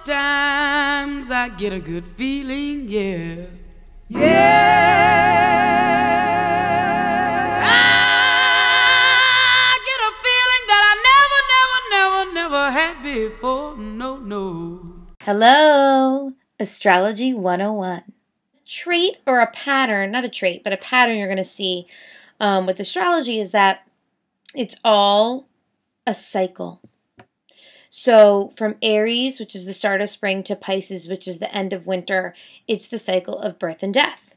Sometimes I get a good feeling, yeah. Yeah. I get a feeling that I never had before. No, no. Hello, Astrology 101. Trait or a pattern, not a trait, but a pattern you're going to see with astrology is that it's all a cycle. So from Aries, which is the start of spring, to Pisces, which is the end of winter, it's the cycle of birth and death.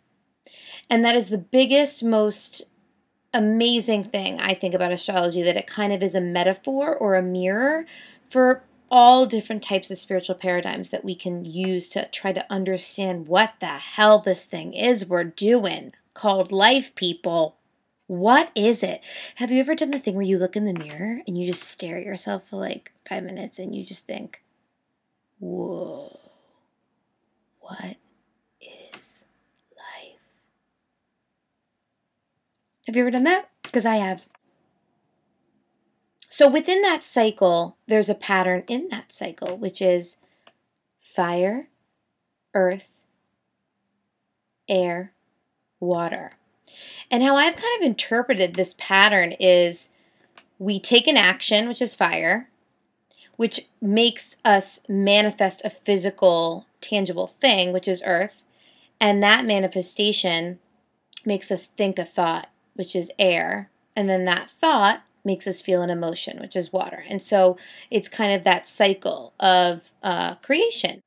And that is the biggest, most amazing thing I think about astrology, that it kind of is a metaphor or a mirror for all different types of spiritual paradigms that we can use to try to understand what the hell this thing is we're doing called life, people. What is it? Have you ever done the thing where you look in the mirror and you just stare at yourself for like 5 minutes and you just think, whoa, what is life? Have you ever done that? Because I have. So within that cycle, there's a pattern in that cycle, which is fire, earth, air, water. And how I've kind of interpreted this pattern is we take an action, which is fire, which makes us manifest a physical, tangible thing, which is earth. And that manifestation makes us think a thought, which is air. And then that thought makes us feel an emotion, which is water. And so it's kind of that cycle of creation.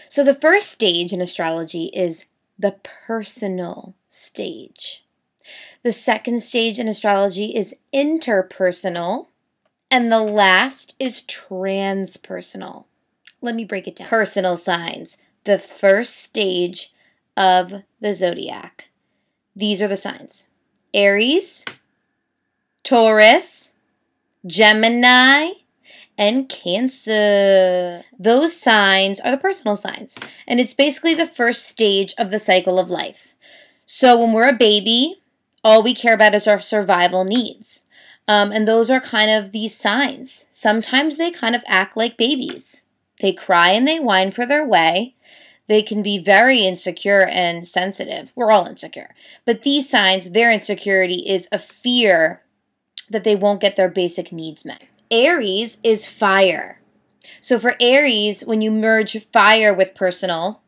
So the first stage in astrology is the personal stage. The second stage in astrology is interpersonal. And the last is transpersonal. Let me break it down. Personal signs. The first stage of the zodiac. These are the signs. Aries, Taurus, Gemini, and Cancer. Those signs are the personal signs. And it's basically the first stage of the cycle of life. So when we're a baby, all we care about is our survival needs. And those are kind of these signs. Sometimes they kind of act like babies. They cry and they whine for their way. They can be very insecure and sensitive. We're all insecure. But these signs, their insecurity is a fear that they won't get their basic needs met. Aries is fire. So for Aries, when you merge fire with personal,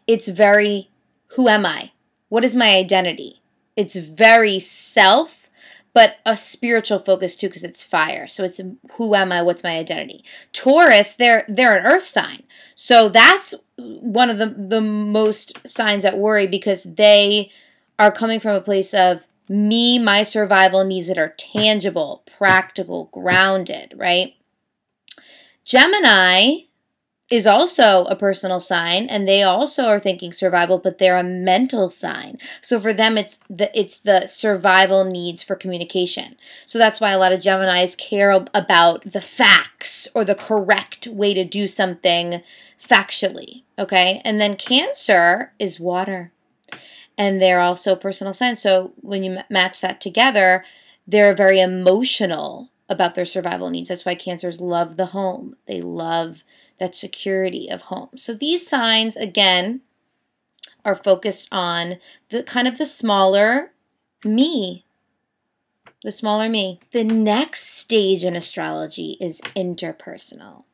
it's very, who am I? What is my identity? It's very self, but a spiritual focus too, because it's fire. So it's who am I? What's my identity? Taurus, they're an earth sign. So that's one of the most signs that worry, because they are coming from a place of me, my survival needs that are tangible, practical, grounded, right? Gemini is also a personal sign, and they also are thinking survival, but they're a mental sign. So for them, it's the survival needs for communication. So that's why a lot of Geminis care about the facts or the correct way to do something factually, okay? And then Cancer is water, and they're also personal signs. So when you match that together, they're very emotional about their survival needs. That's why Cancers love the home. They love that security of home. So these signs, again, are focused on the kind of the smaller me. The smaller me. The next stage in astrology is interpersonal.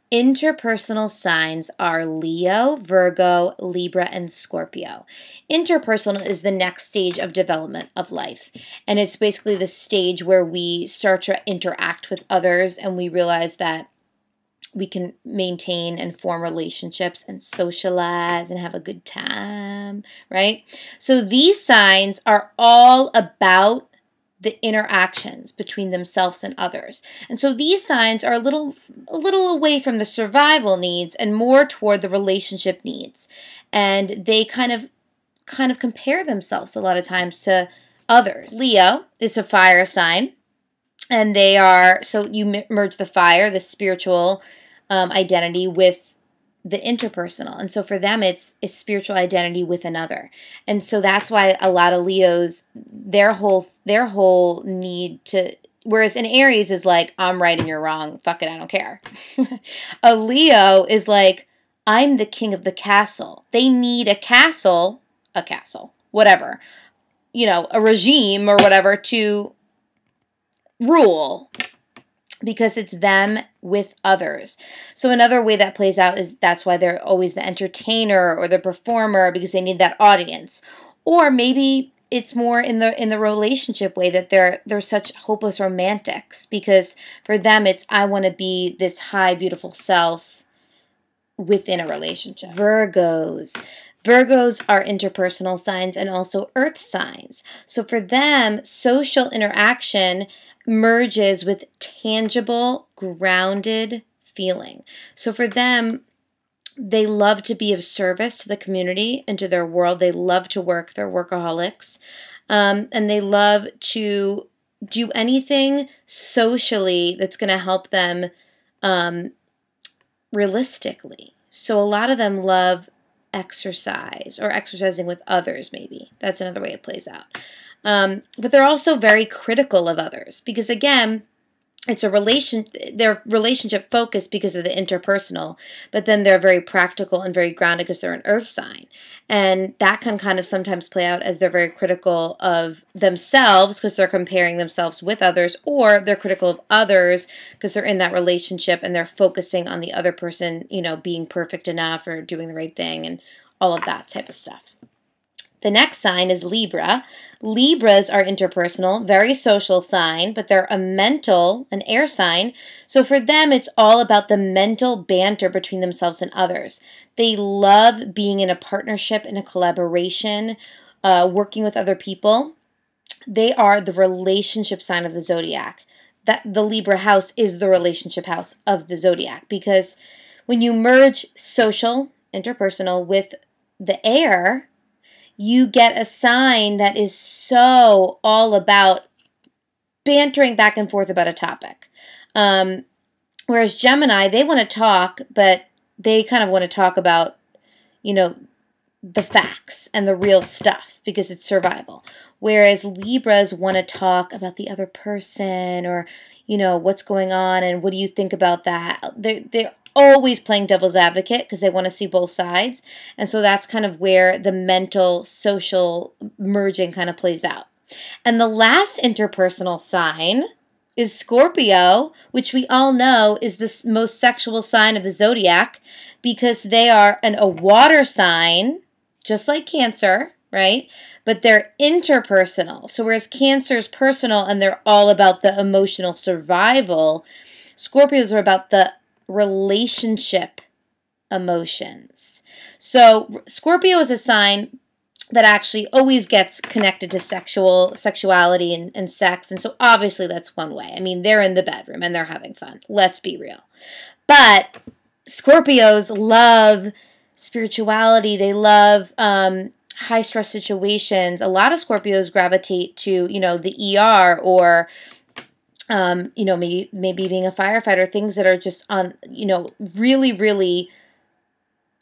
Interpersonal signs are Leo, Virgo, Libra, and Scorpio. Interpersonal is the next stage of development of life. And it's basically the stage where we start to interact with others and we realize that we can maintain and form relationships and socialize and have a good time, right? So these signs are all about the interactions between themselves and others. And so these signs are a little away from the survival needs and more toward the relationship needs. And they kind of compare themselves a lot of times to others. Leo is a fire sign, and they are, so you merge the fire, the spiritual identity with the interpersonal. And so for them, it's a spiritual identity with another. And so that's why a lot of Leos, their whole need to Whereas an Aries is like, I'm right and you're wrong. Fuck it, I don't care. A Leo is like, I'm the king of the castle. They need a castle, whatever, a regime or whatever to rule, because it's them with others. So another way that plays out is that's why they're always the entertainer or the performer, because they need that audience. Or maybe it's more in the relationship way that they're such hopeless romantics, because for them it's, I want to be this high beautiful self within a relationship. Virgos are interpersonal signs and also earth signs. So for them, social interaction merges with tangible, grounded feeling. So for them, they love to be of service to the community and to their world. They love to work. They're workaholics. And they love to do anything socially that's going to help them realistically. So a lot of them love exercise or exercising with others, maybe. That's another way it plays out. But they're also very critical of others because, again, it's they're relationship focused because of the interpersonal, but then they're very practical and very grounded because they're an earth sign. And that can kind of sometimes play out as they're very critical of themselves because they're comparing themselves with others, or they're critical of others because they're in that relationship and they're focusing on the other person, being perfect enough or doing the right thing and all of that type of stuff. The next sign is Libra. Libras are interpersonal, very social sign, but they're an air sign. So for them, it's all about the mental banter between themselves and others. They love being in a partnership, in a collaboration, working with other people. They are the relationship sign of the Zodiac. That the Libra house is the relationship house of the Zodiac, because when you merge social, interpersonal, with the air, you get a sign that is so all about bantering back and forth about a topic. Whereas Gemini, they want to talk, but they kind of want to talk about, the facts and the real stuff because it's survival. Whereas Libras want to talk about the other person or, what's going on and what do you think about that? They're always playing devil's advocate because they want to see both sides. And so that's kind of where the mental, social merging kind of plays out. And the last interpersonal sign is Scorpio, which we all know is the most sexual sign of the Zodiac because they are a water sign, just like Cancer, right? But they're interpersonal. So whereas Cancer is personal and they're all about the emotional survival, Scorpios are about the relationship emotions. So Scorpio is a sign that actually always gets connected to sexuality and sex. And so obviously that's one way. I mean, they're in the bedroom and they're having fun. Let's be real. But Scorpios love spirituality. They love high stress situations. A lot of Scorpios gravitate to, the ER or maybe being a firefighter, things that are just on, really, really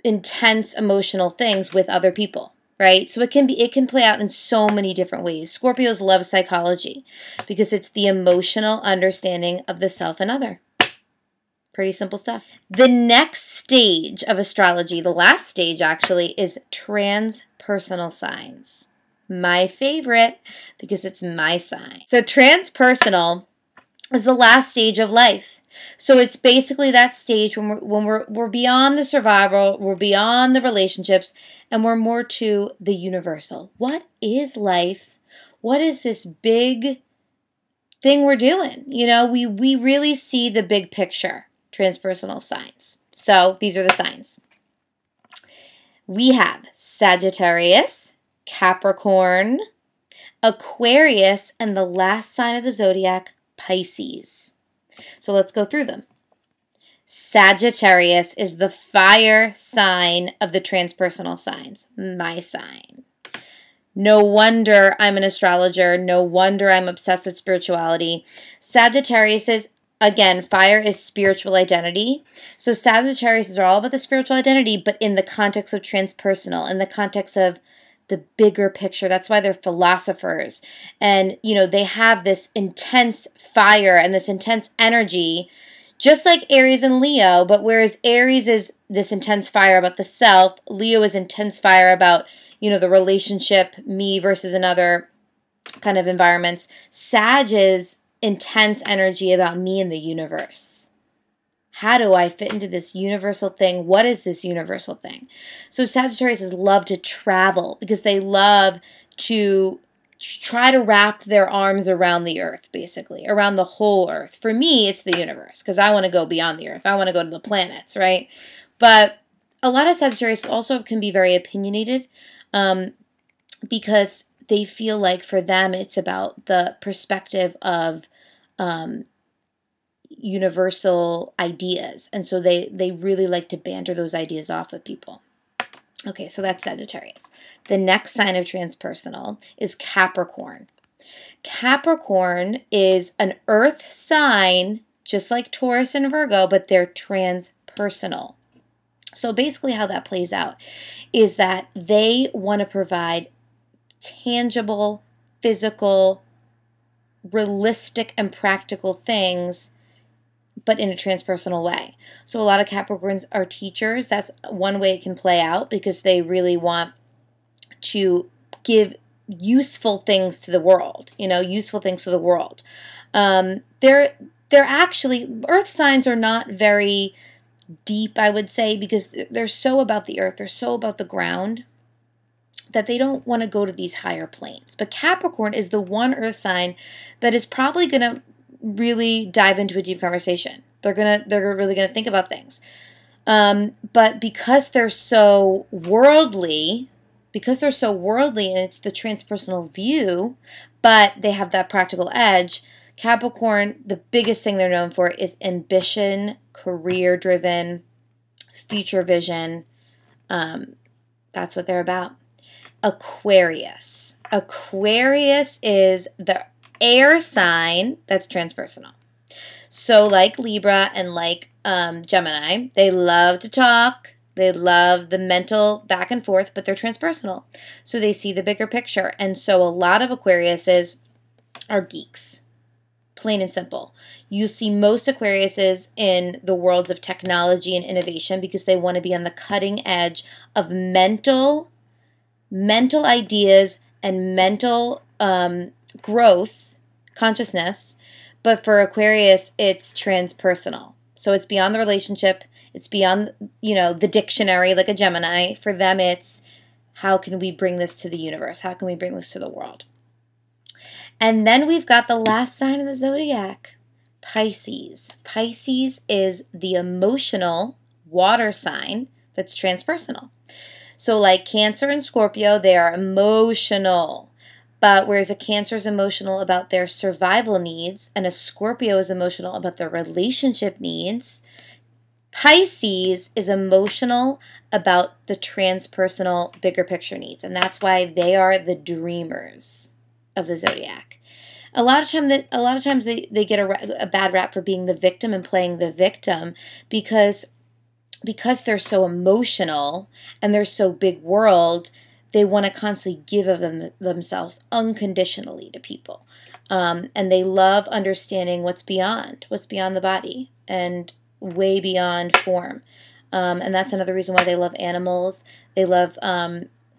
intense emotional things with other people, right? So it can play out in so many different ways. Scorpios love psychology because it's the emotional understanding of the self and other. Pretty simple stuff. The next stage of astrology, the last stage actually, is transpersonal signs. My favorite because it's my sign. So transpersonal is the last stage of life. So it's basically that stage when we're beyond the survival, we're beyond the relationships, and we're more to the universal. What is life? What is this big thing we're doing? We really see the big picture, transpersonal signs. So these are the signs. We have Sagittarius, Capricorn, Aquarius, and the last sign of the Zodiac, Pisces. So let's go through them. Sagittarius is the fire sign of the transpersonal signs. My sign. No wonder I'm an astrologer. No wonder I'm obsessed with spirituality. Sagittarius is, again, fire is spiritual identity. So Sagittarius is all about the spiritual identity, but in the context of transpersonal, in the context of the bigger picture. That's why they're philosophers. And, they have this intense fire and this intense energy, just like Aries and Leo. But whereas Aries is this intense fire about the self, Leo is intense fire about, the relationship, me versus another kind of environments. Sag is intense energy about me and the universe. How do I fit into this universal thing? What is this universal thing? So Sagittarius love to travel because they love to try to wrap their arms around the earth, basically, around the whole earth. For me, it's the universe because I want to go beyond the earth. I want to go to the planets, right? But a lot of Sagittarius also can be very opinionated because they feel like for them it's about the perspective of universal ideas. And so they really like to banter those ideas off with people. Okay, so that's Sagittarius. The next sign of transpersonal is Capricorn. Capricorn is an earth sign, just like Taurus and Virgo, but they're transpersonal. So basically how that plays out is that they want to provide tangible, physical, realistic, and practical things, but in a transpersonal way. So a lot of Capricorns are teachers. That's one way it can play out because they really want to give useful things to the world, useful things to the world. They're actually, earth signs are not very deep, I would say, because they're so about the earth, they're so about the ground that they don't want to go to these higher planes. But Capricorn is the one earth sign that is probably going to really dive into a deep conversation. They're really gonna think about things. But because they're so worldly, and it's the transpersonal view, but they have that practical edge, Capricorn, the biggest thing they're known for is ambition, career-driven, future vision. That's what they're about. Aquarius. Aquarius is the air sign that's transpersonal. So like Libra and like Gemini, they love to talk. They love the mental back and forth, but they're transpersonal. So they see the bigger picture. And so a lot of Aquariuses are geeks, plain and simple. You see most Aquariuses in the worlds of technology and innovation because they want to be on the cutting edge of mental ideas and mental growth, consciousness. But for Aquarius, it's transpersonal. So it's beyond the relationship. It's beyond, the dictionary like a Gemini. For them, it's how can we bring this to the universe? How can we bring this to the world? And then we've got the last sign of the zodiac, Pisces. Pisces is the emotional water sign that's transpersonal. So like Cancer and Scorpio, they are emotional. But whereas a Cancer is emotional about their survival needs and a Scorpio is emotional about their relationship needs, Pisces is emotional about the transpersonal bigger picture needs. And that's why they are the dreamers of the zodiac. A lot of times they get a bad rap for being the victim and playing the victim because they're so emotional and they're so big world, they want to constantly give of themselves unconditionally to people. And they love understanding what's beyond the body and way beyond form. And that's another reason why they love animals. They love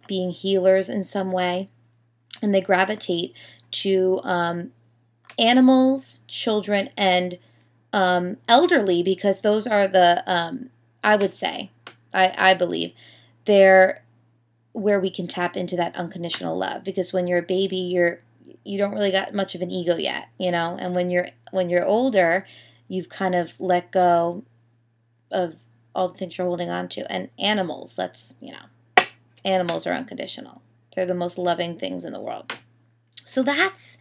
being healers in some way. And they gravitate to animals, children, and elderly because those are the, I would say, I believe, they're where we can tap into that unconditional love. Because when you're a baby, you don't really got much of an ego yet, and when you're older, you've kind of let go of all the things you're holding on to. And animals, animals are unconditional. They're the most loving things in the world. So that's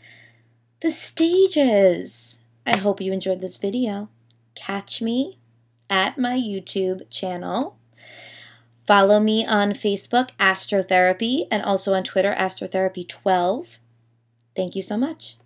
the stages. I hope you enjoyed this video. Catch me at my YouTube channel. Follow me on Facebook, Astrotherapy, and also on Twitter, Astrotherapy12. Thank you so much.